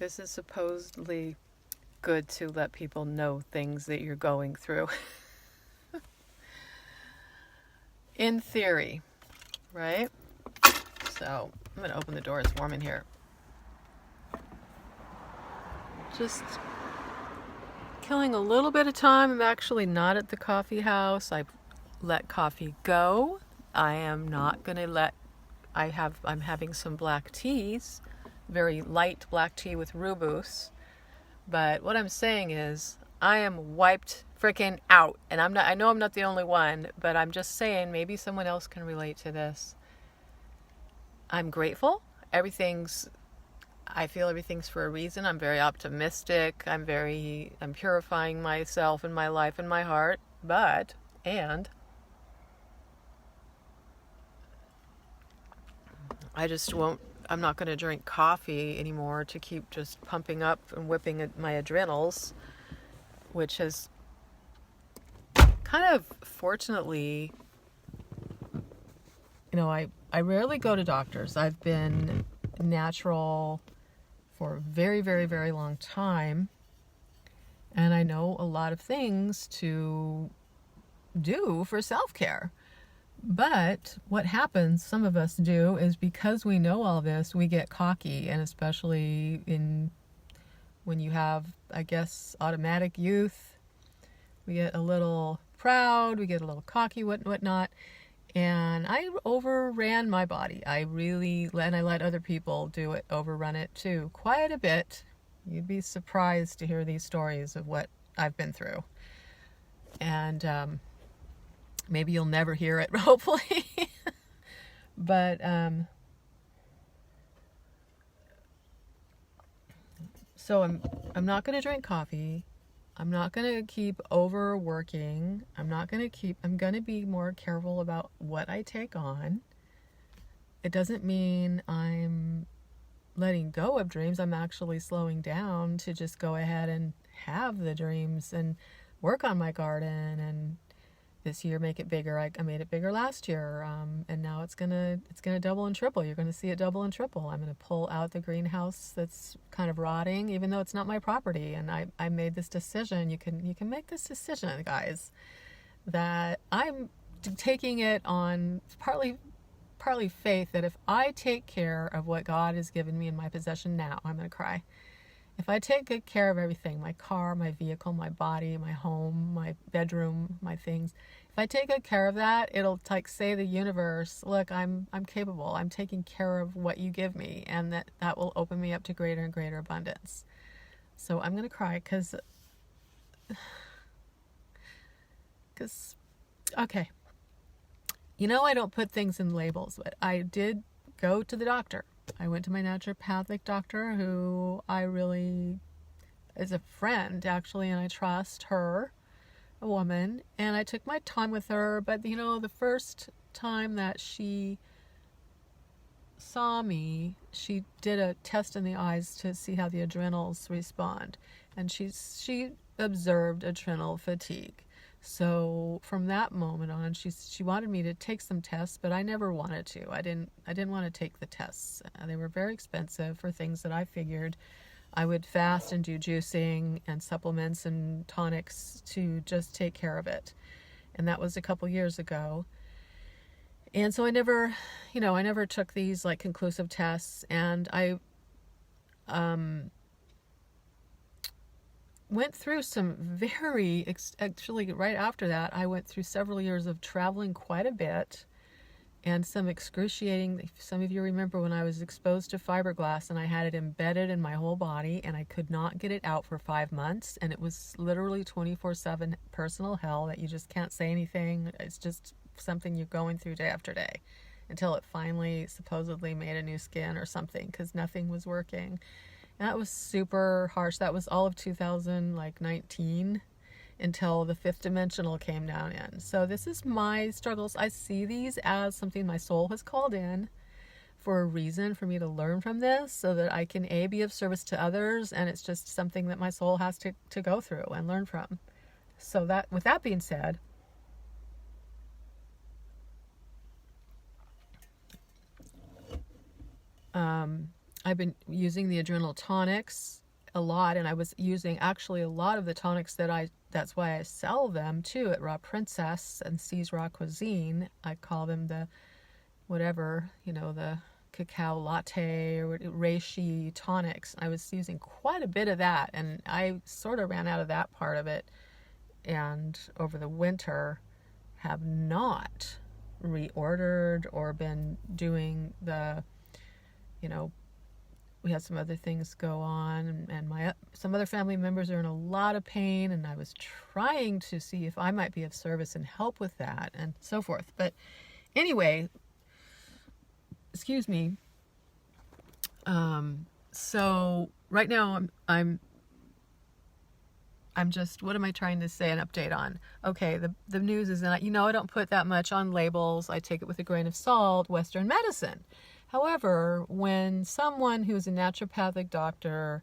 This is supposedly good to let people know things that you're going through. In theory, right? So I'm going to open the door. It's warm in here. Just killing a little bit of time. I'm actually not at the coffee house. I've let coffee go. I am not going to let... I'm having some black teas, very light black tea with rooibos. But what I'm saying is, I am wiped freaking out. And I know I'm not the only one, but I'm just saying maybe someone else can relate to this. I'm grateful. I feel everything's for a reason. I'm very optimistic. I'm purifying myself and my life and my heart. I'm not going to drink coffee anymore to keep just pumping up and whipping my adrenals, which has kind of, fortunately, I rarely go to doctors. I've been natural for a very, very, very long time, and I know a lot of things to do for self-care. But what happens, some of us do, is because we know all this, we get cocky, and especially when you have, I guess, automatic youth, we get a little proud, we get a little cocky, whatnot, and I overran my body. I let other people overrun it too, quite a bit. You'd be surprised to hear these stories of what I've been through. And, maybe you'll never hear it, hopefully. But, so I'm not going to drink coffee. I'm not going to keep overworking. I'm going to be more careful about what I take on. It doesn't mean I'm letting go of dreams. I'm actually slowing down to just go ahead and have the dreams and work on my garden, and this year make it bigger. I made it bigger last year, and now it's gonna double and triple. You're gonna see it double and triple. I'm gonna pull out the greenhouse that's kind of rotting, even though it's not my property. And I made this decision. You can make this decision, guys, that I'm taking it on partly faith that if I take care of what God has given me in my possession now, I'm gonna cry. If I take good care of everything, my car, my vehicle, my body, my home, my bedroom, my things, if I take good care of that, it'll say the universe, look, I'm capable. I'm taking care of what you give me, and that will open me up to greater and greater abundance. So I'm going to cry because okay. I don't put things in labels, but I did go to the doctor. I went to my naturopathic doctor, who I really is a friend, actually, and I trust her, a woman, and I took my time with her. But the first time that she saw me, she did a test in the eyes to see how the adrenals respond, and she observed adrenal fatigue. So from that moment on, she wanted me to take some tests, but I never wanted to. I didn't want to take the tests. They were very expensive for things that I figured I would fast and do juicing and supplements and tonics to just take care of it. And that was a couple years ago. And so I never took these conclusive tests, and I went through actually right after that, I went through several years of traveling quite a bit, and some excruciating, some of you remember when I was exposed to fiberglass and I had it embedded in my whole body and I could not get it out for 5 months, and it was literally 24/7 personal hell that you just can't say anything. It's just something you're going through day after day until it finally supposedly made a new skin or something, because nothing was working. And that was super harsh. That was all of 2019 until the fifth dimensional came down in. So this is my struggles. I see these as something my soul has called in for a reason, for me to learn from this so that I can be of service to others, and it's just something that my soul has to go through and learn from. So that, with that being said, I've been using the adrenal tonics a lot, and I was using actually a lot of the tonics that's why I sell them too at Raw Princess and C's Raw Cuisine. I call them the whatever, the cacao latte or reishi tonics. I was using quite a bit of that, and I sort of ran out of that part of it, and over the winter have not reordered or been doing the, we had some other things go on, and some other family members are in a lot of pain, and I was trying to see if I might be of service and help with that and so forth. But anyway, excuse me. So right now I'm just, what am I trying to say an update on? Okay, the news is that, I don't put that much on labels. I take it with a grain of salt, Western medicine. However, when someone who's a naturopathic doctor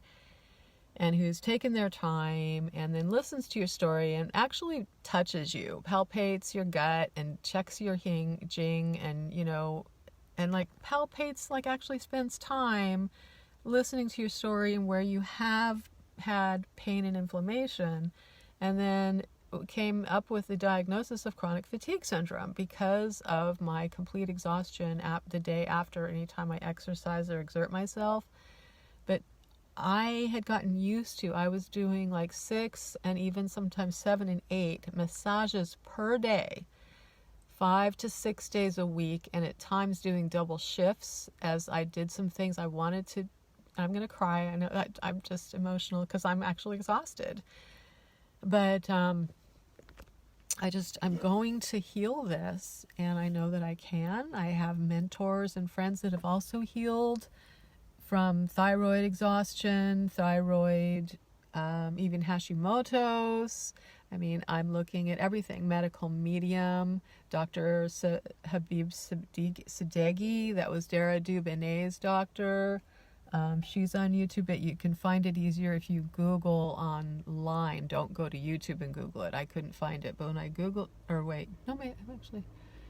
and who's taken their time and then listens to your story and actually touches you, palpates your gut and checks your jing and, and like palpates, like actually spends time listening to your story and where you have had pain and inflammation, and then came up with the diagnosis of chronic fatigue syndrome because of my complete exhaustion the day after any time I exercise or exert myself. But I had gotten used to, I was doing like 6 and even sometimes 7 and 8 massages per day, 5 to 6 days a week, and at times doing double shifts as I did some things I wanted to. I'm going to cry. I know that I'm just emotional because I'm actually exhausted. But I'm going to heal this, and I know that I can. I have mentors and friends that have also healed from thyroid exhaustion, even Hashimoto's. I mean, I'm looking at everything. Medical medium, Dr. Habib Sadeghi, that was Dara Dubinet's doctor. She's on YouTube, but you can find it easier if you Google online. Don't go to YouTube and Google it. I couldn't find it, but when I Googled,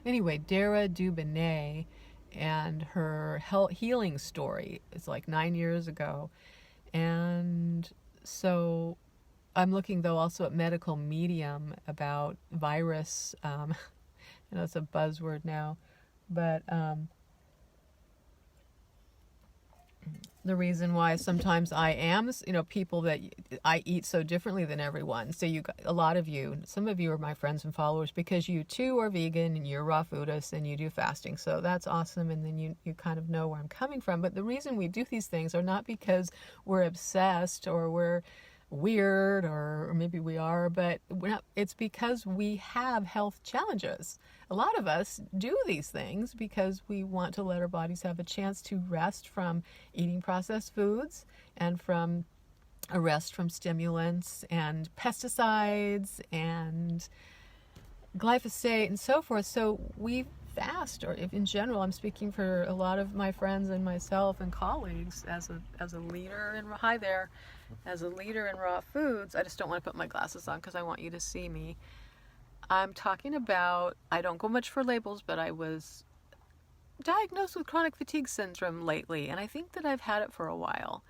anyway, Dara Dubinet and her healing story is like 9 years ago. And so I'm looking though also at medical medium about virus. It's a buzzword now, but the reason why sometimes I am, people that I eat so differently than everyone. So some of you are my friends and followers because you too are vegan and you're raw foodists and you do fasting. So that's awesome. And then you kind of know where I'm coming from. But the reason we do these things are not because we're obsessed or we're weird or maybe we are, but it's because we have health challenges. A lot of us do these things because we want to let our bodies have a chance to rest from eating processed foods and from a rest from stimulants and pesticides and glyphosate and so forth. So we fast, or if in general, I'm speaking for a lot of my friends and myself and colleagues as a leader in as a leader in raw foods. I just don't want to put my glasses on because I want you to see me. I'm talking about, I don't go much for labels, but I was diagnosed with chronic fatigue syndrome lately, and I think that I've had it for a while.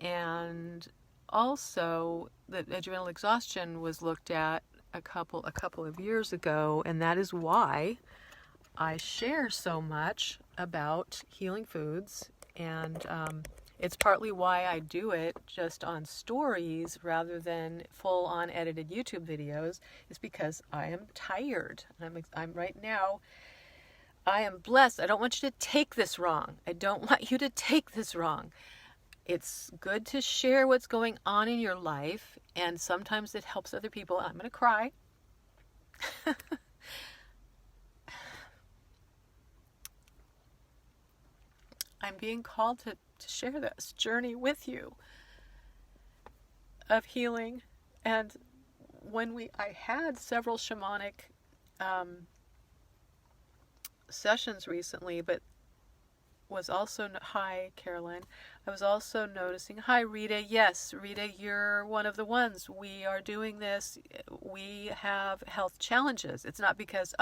And also, the adrenal exhaustion was looked at a couple of years ago, and that is why I share so much about healing foods, and it's partly why I do it just on stories rather than full-on edited YouTube videos, is because I am tired. I'm right now, I am blessed. I don't want you to take this wrong. It's good to share what's going on in your life, and sometimes it helps other people. I'm going to cry. I'm being called to share this journey with you of healing. And I had several shamanic sessions recently, but was also, hi Caroline, I was also noticing, hi Rita, yes Rita, you're one of the ones. We are doing this, we have health challenges. It's not because,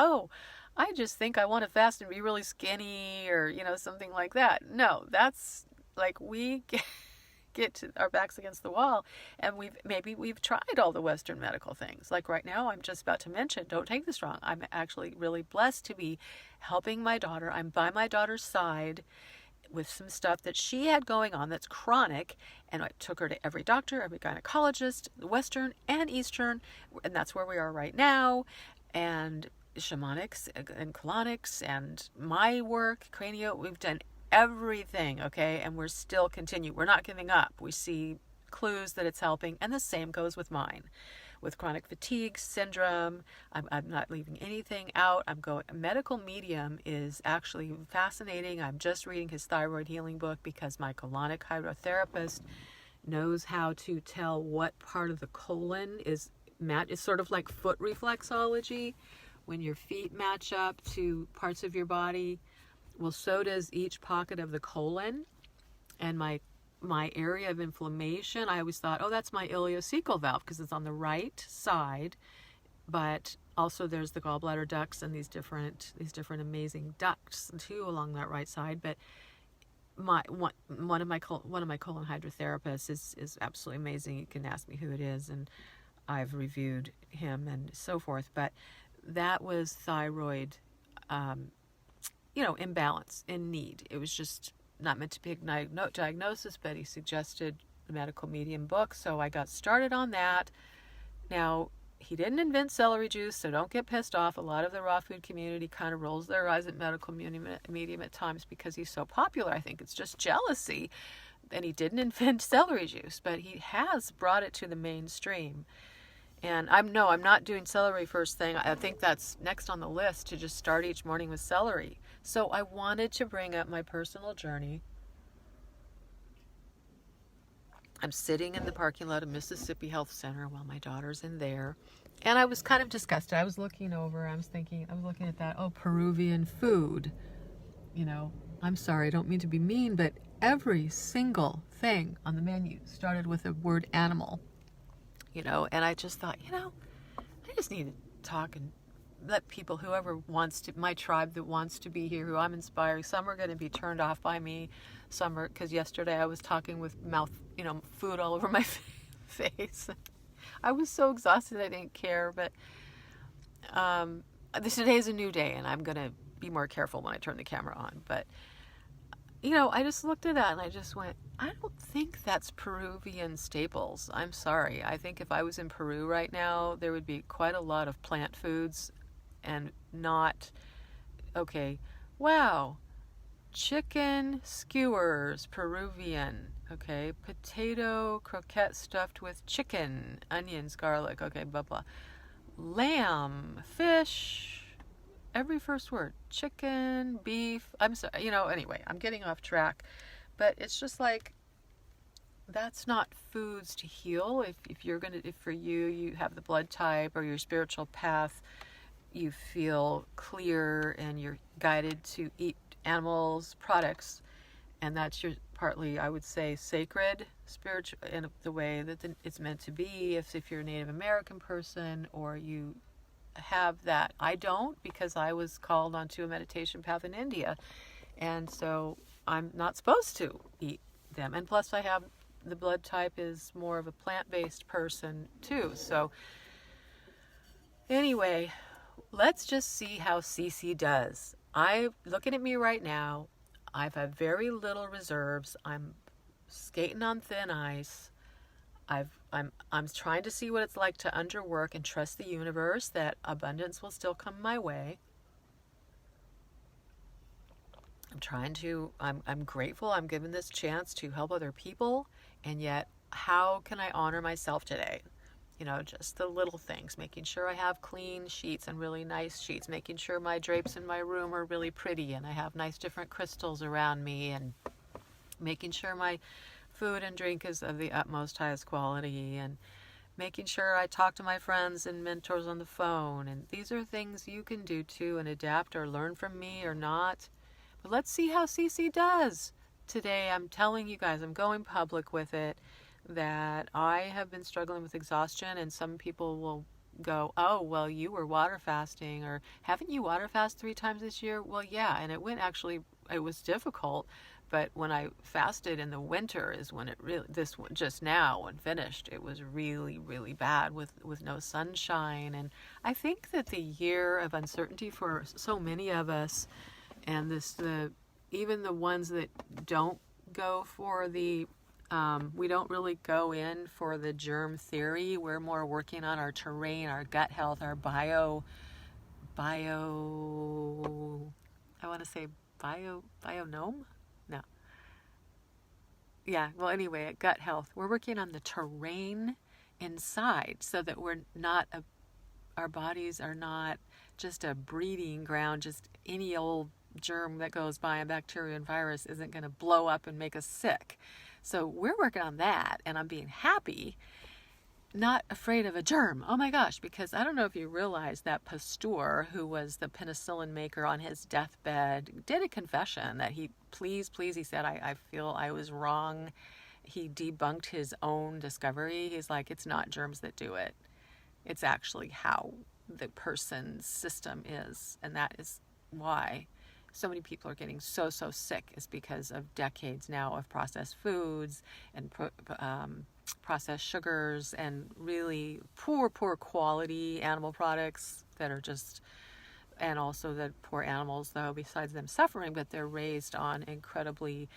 I just think I want to fast and be really skinny or something like that. No, that's like we get to our backs against the wall, and we've tried all the Western medical things. Like right now, I'm just about to mention, don't take this wrong, I'm actually really blessed to be helping my daughter. I'm by my daughter's side with some stuff that she had going on that's chronic, and I took her to every doctor, every gynecologist, Western and Eastern, and that's where we are right now. And shamanics and colonics and my work, cranio, we've done everything, okay? And we're still continuing. We're not giving up. We see clues that it's helping, and the same goes with mine. With chronic fatigue syndrome, I'm not leaving anything out. Medical medium is actually fascinating. I'm just reading his thyroid healing book because my colonic hydrotherapist knows how to tell what part of the colon is it's sort of like foot reflexology. When your feet match up to parts of your body, well, so does each pocket of the colon. And my area of inflammation, I always thought, oh, that's my ileocecal valve because it's on the right side. But also there's the gallbladder ducts and these different amazing ducts too along that right side. But one of my colon hydrotherapists is absolutely amazing. You can ask me who it is, and I've reviewed him and so forth. But that was thyroid, imbalance in need. It was just not meant to be a diagnosis, but he suggested the medical medium book, so I got started on that. Now, he didn't invent celery juice, so don't get pissed off. A lot of the raw food community kind of rolls their eyes at medical medium at times because he's so popular. I think it's just jealousy. And he didn't invent celery juice, but he has brought it to the mainstream. And I'm not doing celery first thing. I think that's next on the list, to just start each morning with celery. So I wanted to bring up my personal journey. I'm sitting in the parking lot of Mississippi Health Center while my daughter's in there. And I was kind of disgusted. I was looking at that, Peruvian food. I'm sorry, I don't mean to be mean, but every single thing on the menu started with the word animal. And I just thought, I just need to talk and let people, whoever wants to, my tribe that wants to be here, who I'm inspiring, some are going to be turned off by me, some are, because yesterday I was talking with food all over my face. I was so exhausted I didn't care, but today is a new day, and I'm going to be more careful when I turn the camera on. But, I just looked at that and I just went, I don't think that's Peruvian staples. I'm sorry. I think if I was in Peru right now, there would be quite a lot of plant foods and not, okay, wow, chicken skewers, Peruvian, okay, potato croquette stuffed with chicken, onions, garlic, okay, blah, blah, lamb, fish, every first word, chicken, beef, I'm sorry, anyway, I'm getting off track, but it's just like, that's not foods to heal. If for you have the blood type or your spiritual path, you feel clear and you're guided to eat animals, products, and that's your partly, I would say, sacred, spiritual, in the way that it's meant to be. If you're a Native American person or you have that, I don't, because I was called onto a meditation path in India, and so I'm not supposed to eat them. And plus, the blood type is more of a plant-based person too. So anyway, let's just see how Cece does. Looking at me right now, I've had very little reserves. I'm skating on thin ice. I'm trying to see what it's like to underwork and trust the universe that abundance will still come my way. I'm grateful I'm given this chance to help other people, and yet how can I honor myself today? Just the little things, making sure I have clean sheets and really nice sheets, making sure my drapes in my room are really pretty and I have nice different crystals around me, and making sure my food and drink is of the utmost highest quality, and making sure I talk to my friends and mentors on the phone. And these are things you can do too and adapt or learn from me or not. But let's see how Cece does. Today I'm telling you guys, I'm going public with it, that I have been struggling with exhaustion, and some people will go, oh, well, you were water fasting, or haven't you water fast 3 times this year? Well, yeah, and it was difficult, But when I fasted in the winter is when it really, this one just now when finished, it was really, really bad with no sunshine. And I think that the year of uncertainty for so many of us, and even the ones that don't go for we don't really go in for the germ theory. We're more working on our terrain, our gut health, our I want to say bionome? No. Yeah, well, anyway, gut health. We're working on the terrain inside so that our bodies are not just a breeding ground, just any old germ that goes by, a bacteria and virus isn't going to blow up and make us sick. So we're working on that, and I'm being happy, not afraid of a germ. Oh my gosh, because I don't know if you realize that Pasteur, who was the penicillin maker on his deathbed, did a confession that please, he said, I feel I was wrong. He debunked his own discovery. He's like, it's not germs that do it. It's actually how the person's system is. And that is why so many people are getting so sick, is because of decades now of processed foods and processed sugars and really poor quality animal products that are just, and also the poor animals, though, besides them suffering, but they're raised on incredibly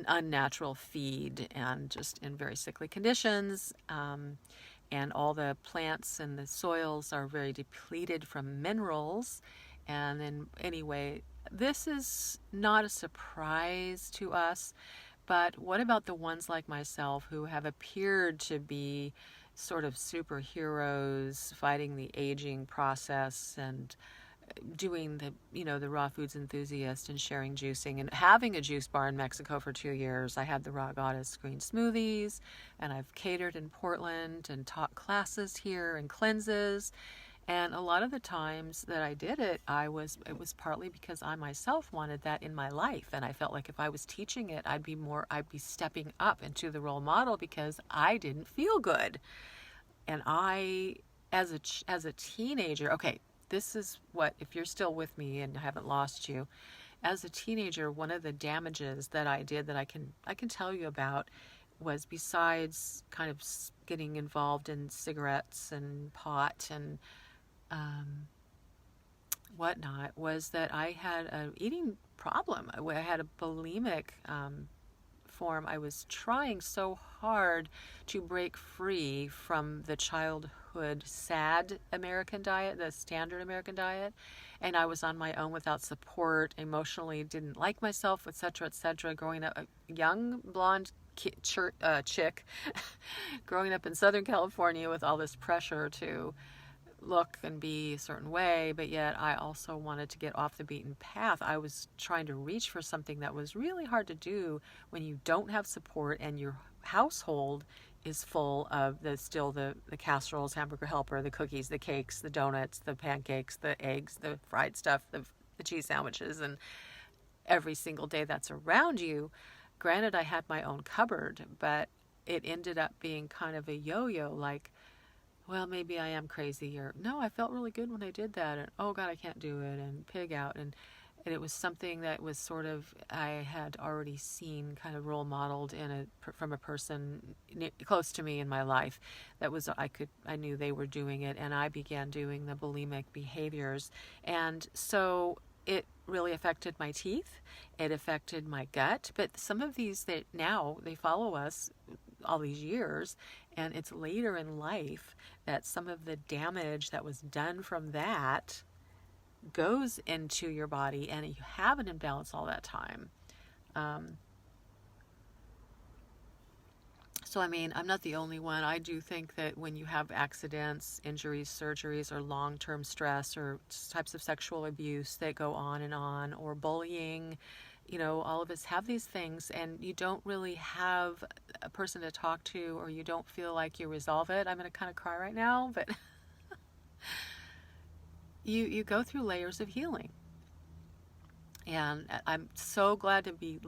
unnatural feed and just in very sickly conditions. And all the plants and the soils are very depleted from minerals. And then anyway, this is not a surprise to us, but what about the ones like myself who have appeared to be sort of superheroes fighting the aging process and doing the raw foods enthusiast and sharing juicing and having a juice bar in Mexico for 2 years. I had the Raw Goddess green smoothies, and I've catered in Portland and taught classes here and cleanses. And a lot of the times that I did it, it was partly because I myself wanted that in my life. And I felt like if I was teaching it, I'd be stepping up into the role model because I didn't feel good. And as a teenager, okay, this is what, if you're still with me and I haven't lost you, as a teenager, one of the damages that I did that I can tell you about was, besides kind of getting involved in cigarettes and pot and whatnot, was that I had an eating problem. I had a bulimic form. I was trying so hard to break free from the childhood SAD American diet, the standard American diet, and I was on my own without support, emotionally didn't like myself, etc., growing up, a young blonde chick growing up in Southern California with all this pressure to look and be a certain way, but yet I also wanted to get off the beaten path. I was trying to reach for something that was really hard to do when you don't have support and your household is full of the casseroles, Hamburger Helper, the cookies, the cakes, the donuts, the pancakes, the eggs, the fried stuff, the cheese sandwiches, and every single day that's around you. Granted, I had my own cupboard, but it ended up being kind of a yo-yo, like, well, maybe I am crazy, or no, I felt really good when I did that, and oh God, I can't do it, and pig out, and it was something that was sort of, I had already seen kind of role modeled from a person close to me in my life. That was, I knew they were doing it, and I began doing the bulimic behaviors, and so it really affected my teeth, it affected my gut, but some of these that now they follow us all these years, and it's later in life that some of the damage that was done from that goes into your body, and you have an imbalance all that time. So, I mean, I'm not the only one. I do think that when you have accidents, injuries, surgeries, or long-term stress, or types of sexual abuse that go on, or bullying, all of us have these things, and you don't really have a person to talk to, or you don't feel like you resolve it. I'm going to kind of cry right now, but you go through layers of healing. And I'm so glad to be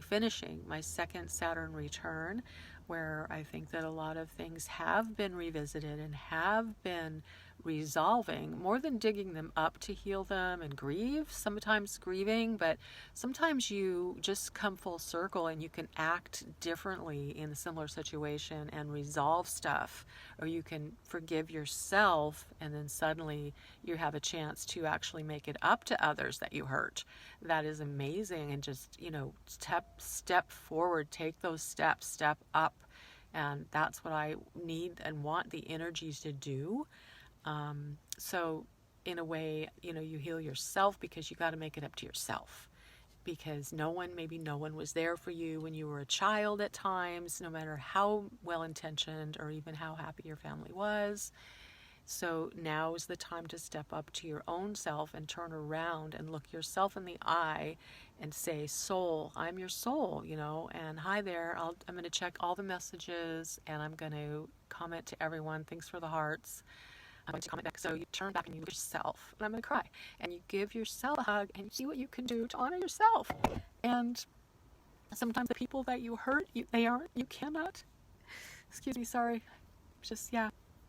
finishing my second Saturn return, where I think that a lot of things have been revisited and have been resolving more than digging them up to heal them and grieve, sometimes grieving, but sometimes you just come full circle and you can act differently in a similar situation and resolve stuff, or you can forgive yourself, and then suddenly you have a chance to actually make it up to others that you hurt. That is amazing. And just, step forward, take those steps, step up. And that's what I need and want the energies to do. So in a way, you heal yourself because you got to make it up to yourself, because maybe no one was there for you when you were a child at times, no matter how well-intentioned or even how happy your family was. So now is the time to step up to your own self and turn around and look yourself in the eye and say, soul, I'm your soul, and hi there. I'm going to check all the messages and I'm going to comment to everyone. Thanks for the hearts. I'm going to comment back. So you turn back and you look at yourself, and I'm going to cry. And you give yourself a hug and you see what you can do to honor yourself. And sometimes the people that you hurt, you cannot, excuse me, sorry.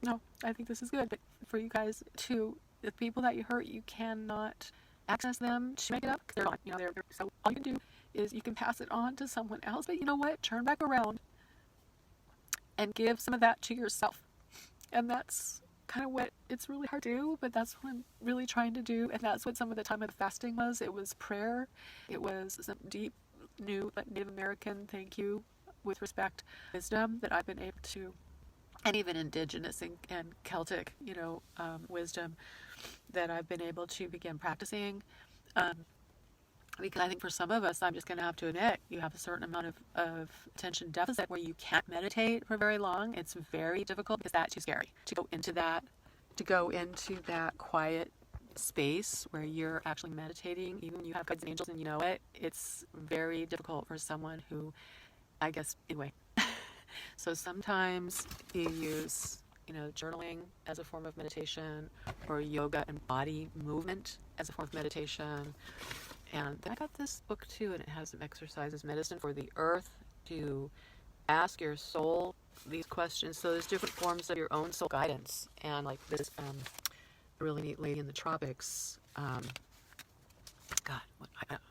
No, I think this is good. But for you guys too, the people that you hurt, you cannot access them to make it up. They're not, so all you can do is you can pass it on to someone else. But you know what? Turn back around and give some of that to yourself. And that's kind of what it's really hard to do, but that's what I'm really trying to do. And that's what some of the time of the fasting was. It was prayer. It was some deep, new Native American thank you with respect, wisdom that I've been able to, and even indigenous and Celtic, wisdom that I've been able to begin practicing. Because I think for some of us, I'm just going to have to admit, you have a certain amount of attention deficit where you can't meditate for very long. It's very difficult because that's too scary to go into that quiet space where you're actually meditating. Even when you have guides and angels and you know it, it's very difficult for someone who, I guess, anyway. So sometimes you use, journaling as a form of meditation, or yoga and body movement as a form of meditation. And I got this book too, and it has some exercises, medicine for the earth, to ask your soul these questions. So there's different forms of your own soul guidance. And like this really neat lady in the tropics,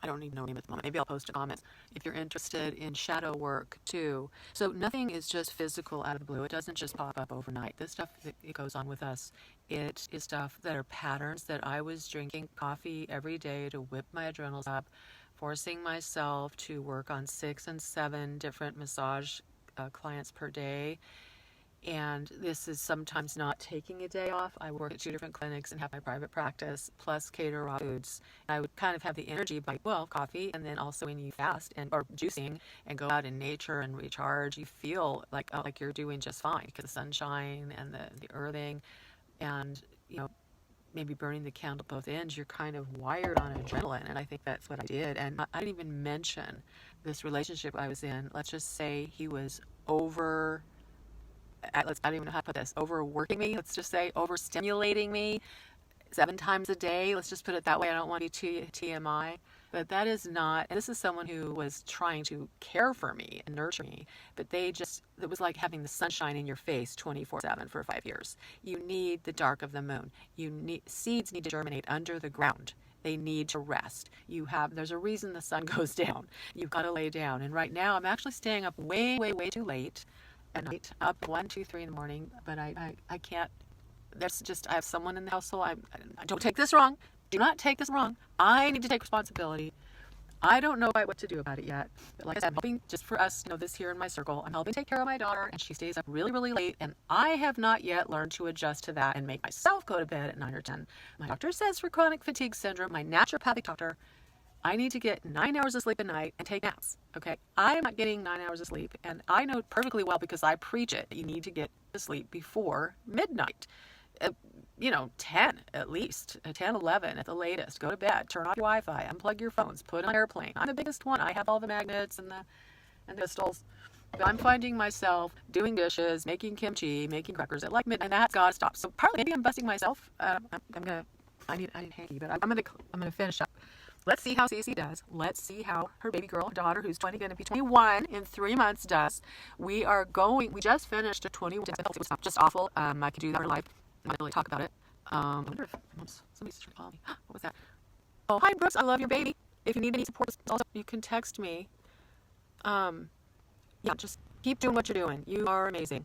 I don't even know her name at the moment. Maybe I'll post a comment if you're interested in shadow work too. So nothing is just physical out of the blue. It doesn't just pop up overnight. This stuff, it goes on with us. It is stuff that are patterns that I was drinking coffee every day to whip my adrenals up, forcing myself to work on 6 and 7 different massage clients per day. And this is sometimes not taking a day off. I work at 2 different clinics and have my private practice, plus cater raw foods. And I would kind of have the energy by, coffee, and then also when you fast or juicing and go out in nature and recharge, you feel like you're doing just fine because the sunshine and the earthing and, maybe burning the candle at both ends, you're kind of wired on adrenaline. And I think that's what I did. And I didn't even mention this relationship I was in. Let's just say he was I don't even know how to put this, overworking me, let's just say, overstimulating me 7 times a day. Let's just put it that way. I don't want to be TMI, but that is not, and this is someone who was trying to care for me and nurture me, but it was like having the sunshine in your face 24/7 for 5 years. You need the dark of the moon. Seeds need to germinate under the ground. They need to rest. There's a reason the sun goes down. You've got to lay down. And right now I'm actually staying up way, way, way too late at night, up 1, 2, 3 in the morning, but I can't. I have someone in the household. I don't take this wrong. Do not take this wrong. I need to take responsibility. I don't know quite what to do about it yet. But like I said, I'm helping, just for us, this here in my circle, I'm helping take care of my daughter, and she stays up really, really late, and I have not yet learned to adjust to that and make myself go to bed at 9 or 10. My doctor says for chronic fatigue syndrome, my naturopathic doctor, I need to get 9 hours of sleep a night and take naps, okay? I'm not getting 9 hours of sleep, and I know perfectly well because I preach it. You need to get to sleep before midnight. 10 at least, 10, 11 at the latest. Go to bed, turn off your Wi-Fi, unplug your phones, put on airplane. I'm the biggest one. I have all the magnets and the crystals. But I'm finding myself doing dishes, making kimchi, making crackers at like midnight, and that's gotta stop. So partly maybe I'm busting myself. I need hanky, but I'm gonna finish up. Let's see how Cece does. Let's see how her baby girl, daughter, who's going to be 21 in 3 months, does. We just finished a 21. It was just awful. I could do that for life. I'm not really talk about it. I wonder if somebody's trying to call me. What was that? Oh, hi, Brooks. I love your baby. If you need any support, also you can text me. Yeah, just keep doing what you're doing. You are amazing.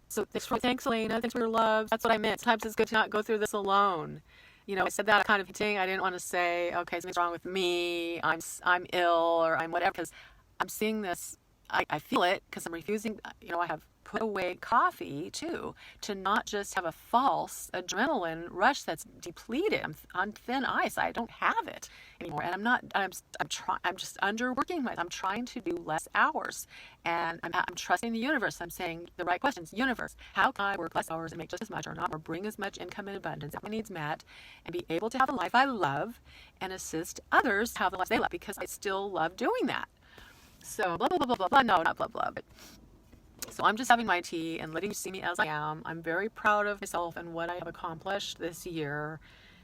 So thanks, Elena. Thanks for your love. That's what I meant. Sometimes it's good to not go through this alone. I said that kind of hinting. I didn't want to say, okay, something's wrong with me. I'm ill or I'm whatever, because I'm seeing this. I feel it because I'm refusing. I have put away coffee too, to not just have a false adrenaline rush that's depleted. I'm on thin ice. I don't have it anymore, and I'm just underworking myself. I'm trying to do less hours, and I'm trusting the universe. I'm saying the right questions. Universe, how can I work less hours and make just as much or not, or bring as much income in abundance, have my needs met, and be able to have a life I love and assist others have the lives they love, because I still love doing that. So blah, blah, blah, blah, blah, blah. No, not blah, blah. But so I'm just having my tea and letting you see me as I am. I'm very proud of myself and what I have accomplished this year.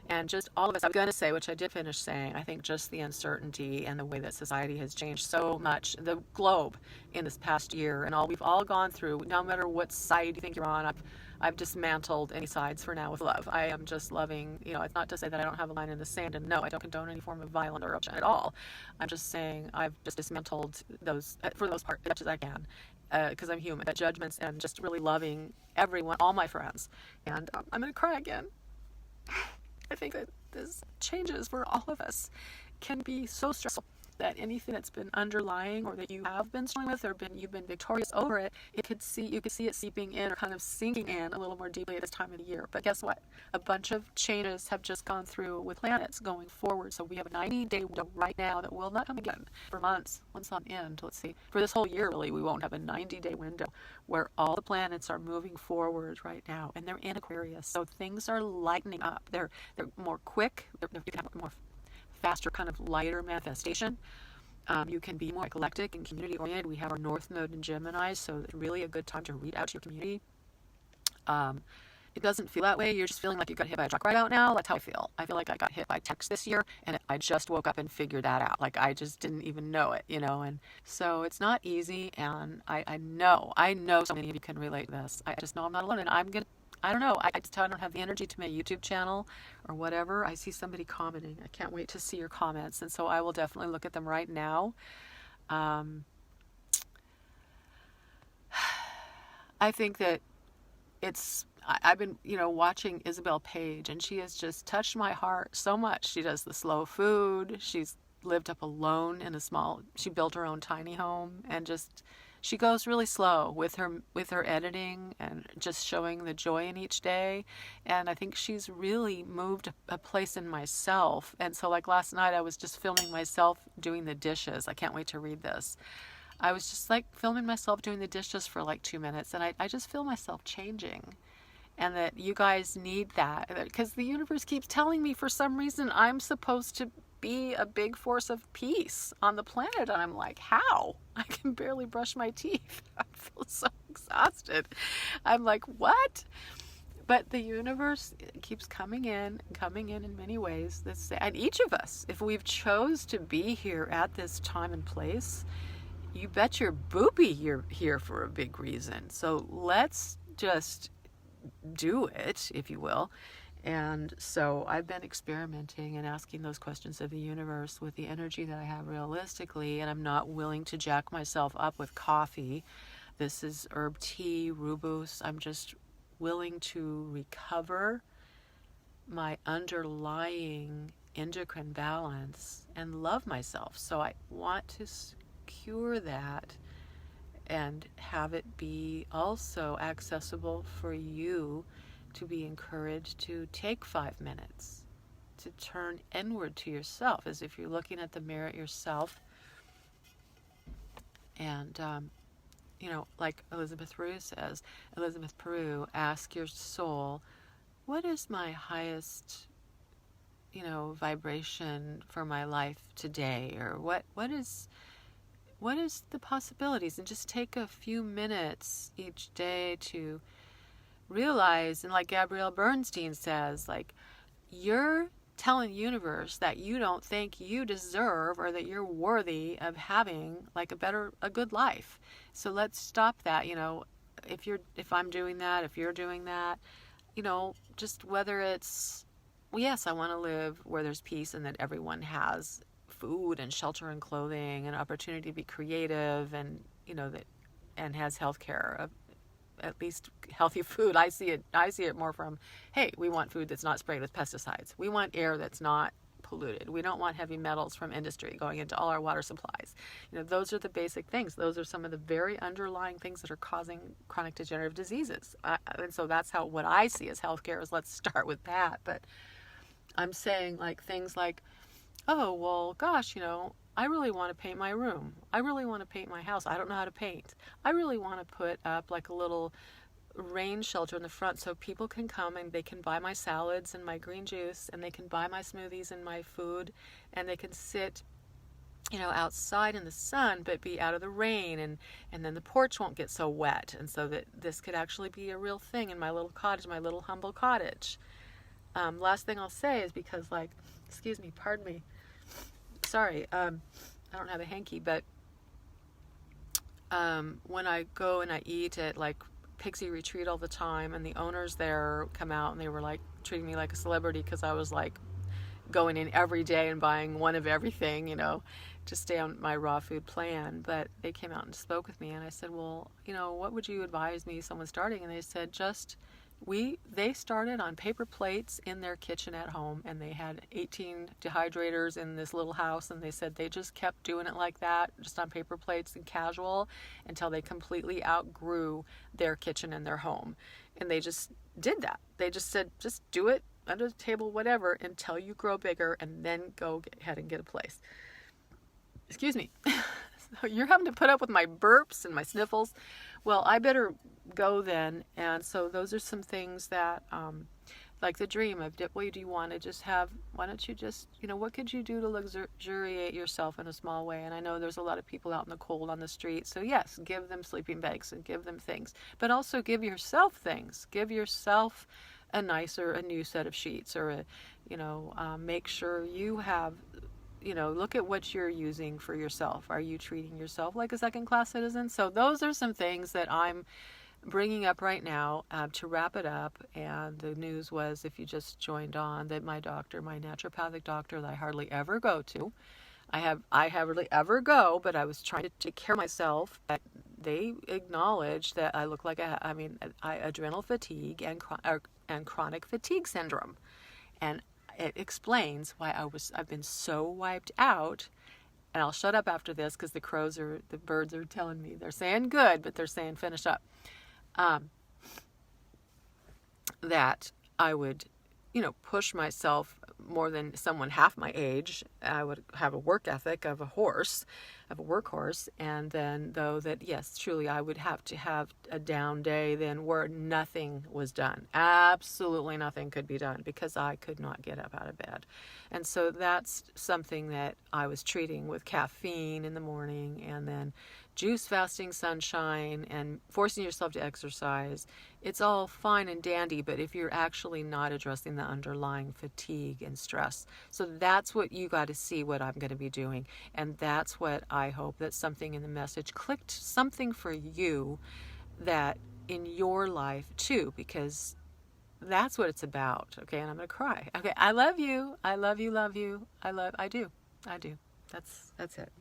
And just all of us, I was going to say, which I did finish saying, I think just the uncertainty and the way that society has changed so much, the globe in this past year, and all we've all gone through, no matter what side you think you're on, I've dismantled any sides for now with love. I am just loving, it's not to say that I don't have a line in the sand, and no, I don't condone any form of violence or eruption at all. I'm just saying I've just dismantled those, for the most part, as much as I can, because I'm human, but judgments, and just really loving everyone, all my friends. And I'm going to cry again. I think that this changes for all of us can be so stressful, that anything that's been underlying or that you have been struggling with or you've been victorious over it, you could see it seeping in or kind of sinking in a little more deeply at this time of the year. But guess what? A bunch of changes have just gone through with planets going forward. So we have a 90-day window right now that will not come again for months on end. Let's see. For this whole year, really, we won't have a 90-day window where all the planets are moving forward right now, and they're in Aquarius. So things are lightening up. They're more quick. You can have more faster, kind of lighter manifestation. You can be more eclectic and community oriented. We have our North Node in Gemini, so it's really a good time to reach out to your community. It doesn't feel that way. You're just feeling like you got hit by a truck right out now. That's how I feel. I feel like I got hit by text this year, and I just woke up and figured that out. Like I just didn't even know it, and so it's not easy. And I know so many of you can relate to this. I just know I'm not alone, and I don't know. I don't have the energy to make a YouTube channel or whatever. I see somebody commenting. I can't wait to see your comments. And so I will definitely look at them right now. I think that I've been, watching Isabel Page, and she has just touched my heart so much. She does the slow food. She's lived up alone in she built her own tiny home, and she goes really slow with her editing and just showing the joy in each day. And I think she's really moved a place in myself. And so like last night, I was just filming myself doing the dishes. I can't wait to read this. I was just like filming myself doing the dishes for like 2 minutes. And I just feel myself changing. And that you guys need that. Because the universe keeps telling me for some reason I'm supposed to be a big force of peace on the planet, and I'm like, how? I can barely brush my teeth. I feel so exhausted. I'm like, what? But the universe keeps coming in many ways. And each of us, if we've chose to be here at this time and place, you bet your boopy you're here for a big reason. So let's just do it, if you will. And so I've been experimenting and asking those questions of the universe with the energy that I have realistically, and I'm not willing to jack myself up with coffee. This is herb tea, rooibos. I'm just willing to recover my underlying endocrine balance and love myself. So I want to cure that and have it be also accessible for you to be encouraged to take 5 minutes to turn inward to yourself, as if you're looking at the mirror at yourself. And, like Elizabeth Peru, ask your soul, what is my highest, vibration for my life today? Or what is the possibilities? And just take a few minutes each day to realize, and like Gabrielle Bernstein says, like, you're telling the universe that you don't think you deserve or that you're worthy of having like a good life. So let's stop that. If I'm doing that, if you're doing that, just whether it's, well, yes, I want to live where there's peace and that everyone has food and shelter and clothing and opportunity to be creative, and, that, and has health care, at least healthy food. I see it more from, hey, we want food that's not sprayed with pesticides. We want air that's not polluted. We don't want heavy metals from industry going into all our water supplies. Those are the basic things. Those are some of the very underlying things that are causing chronic degenerative diseases. And so that's what I see as healthcare is, let's start with that. But I'm saying things like, oh, well, gosh, I really want to paint my room. I really want to paint my house. I don't know how to paint. I really want to put up a little rain shelter in the front so people can come and they can buy my salads and my green juice, and they can buy my smoothies and my food, and they can sit outside in the sun but be out of the rain, and then the porch won't get so wet, and so that this could actually be a real thing in my little cottage, my little humble cottage. Last thing I'll say is, because excuse me, pardon me, sorry, I don't have a hanky, but when I go and I eat at Pixie Retreat all the time, and the owners there come out and they were treating me like a celebrity because I was going in every day and buying one of everything, to stay on my raw food plan. But they came out and spoke with me, and I said, well, what would you advise me, someone starting? And they said, they started on paper plates in their kitchen at home, and they had 18 dehydrators in this little house, and they said they just kept doing it like that, just on paper plates and casual, until they completely outgrew their kitchen and their home. And they just did that. They just said, just do it under the table, whatever, until you grow bigger, and then go ahead and get a place. Excuse me. So you're having to put up with my burps and my sniffles. Well, I better go then. And so those are some things that, like the dream of, what do you want to just have? Why don't you just, what could you do to luxuriate yourself in a small way? And I know there's a lot of people out in the cold on the street. So yes, give them sleeping bags and give them things, but also give yourself things. Give yourself a new set of sheets, or make sure you have, look at what you're using for yourself. Are you treating yourself like a second-class citizen? So those are some things that I'm bringing up right now to wrap it up. And the news was, if you just joined on, that my naturopathic doctor that I hardly ever go to, I hardly ever go, but I was trying to take care of myself. They acknowledged that I look like adrenal fatigue and chronic fatigue syndrome, and it explains why I've been so wiped out. And I'll shut up after this, because the birds are telling me, they're saying good, but they're saying finish up. That I would, push myself more than someone half my age. I would have a work ethic of a workhorse. And then, though, that yes, truly, I would have to have a down day then where nothing was done. Absolutely nothing could be done, because I could not get up out of bed. And so that's something that I was treating with caffeine in the morning, and then juice fasting, sunshine, and forcing yourself to exercise. It's all fine and dandy, but if you're actually not addressing the underlying fatigue and stress. So that's what you got to see what I'm going to be doing. And that's what I hope that something in the message clicked, something for you that in your life too, because that's what it's about. Okay. And I'm going to cry. Okay. I love you. I love you. Love you. I do. That's it.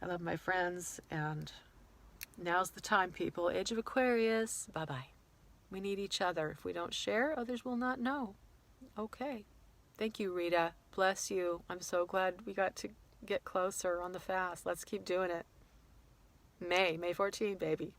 I love my friends, and now's the time, people. Age of Aquarius, bye-bye. We need each other. If we don't share, others will not know. Okay. Thank you, Rita. Bless you. I'm so glad we got to get closer on the fast. Let's keep doing it. May 14, baby.